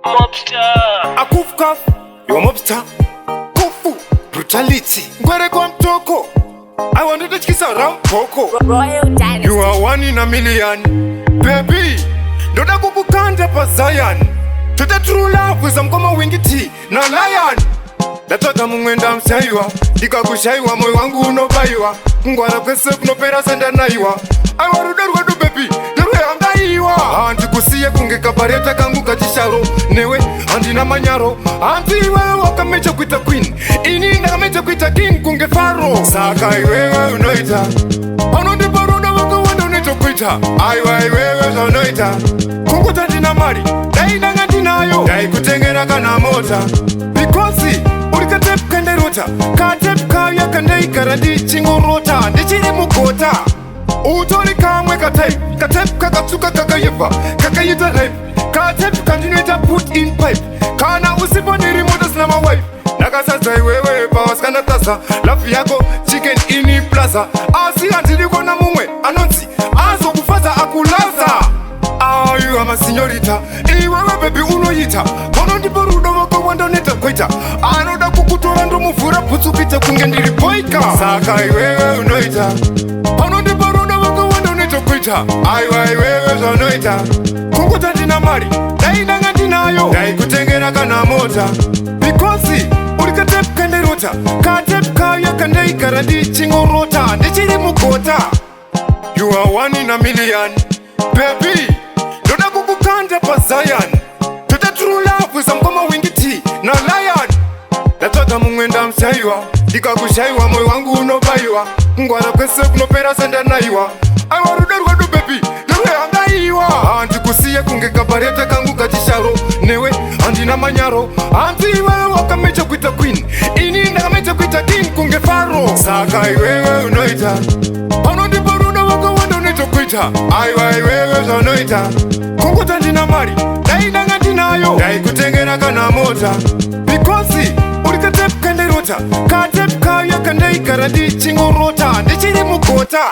Mobster. Akufka, you're a mobster. Kufu, brutality. Ngwere kwa mtoko. I wanted to kiss around Poco. Royal Dynasty. You are one in a million. Baby, ndoda kukukanda pa Zion. Tuta true love with some kama wingiti na lion. Dataka mungwenda msaiwa. Dika kushaiwa moyo wangu unobaiwa. Ngwara kwese kunopera senda naiwa. I waruda rwadu baby. Newe angaiwa. Anti kusiye kunge kabareta kangu kachisharo. Newe anti na manyaro. Anti wewe wakamecha kuita queen. Ini na kamecha kuita king kunge faro. Saka iwewe unoita. Anondi baroda waka wanda uneto kuita. Aiwa iwewe unoita. Kungu tati na mari. Dai nangati nayo. Dai kutengera kana mota. Because urikatep kande rota. Katep kaya kande ikaradi chingo rota. Ndichiri mukota. Utori kamwe katep kakatsuka kakayeva. Kakayita life. Katep continuator put in pipe. Kana usipo niri modas na mawife. Nakasasa iwewe bawas kana tasa. Lafi yako chicken ini plaza. Asi antiliko na mumwe anonsi. Azo kufaza akulaza. You are my signorita. Iwewe baby unoyita. Kono ndipo rudo wako wanda neta kwaita. Anoda kukutora ndo mufura putsu pita kungendiri boika. Saka iwewe unoyita. Kono ndipo rudo wako wanda neta kwaita. Aiwa iwewe unoyita. Kunguta dina mari. Dai nanga dinayo. Dai kutengera kana mota. Because urikatep kande rota. Katep kaya kande ikaradi chingo rota. Ndichiri mukota. You are one in a million. Baby, ndoda kukukanda pa Zion. Tuta true love with some kama wingiti na lion. Dataka mungwenda msaiwa. Dika kushaiwa moyo wangu unobaiwa. Ngwara kwese kunopera senda naiwa. I waruda rwadu baby, newe angaiwa. Anti kusiye kunge kabareta kangu kachisharo. Newe, anti na manyaro. Anti wewe wakamecha kuita queen. Ini na kamecha kuita king kunge faro. Saka iwewe unoita. Anondi baruda waka wanda uneto kuita. Aiwa iwewe unoita. Kunguta ndina mari. Dai nanga dinayo. Dai kutengera kana mota. Because urikatep kande rota. Katep kaya kande ikaradi chingo rota. Ndichiri mukota.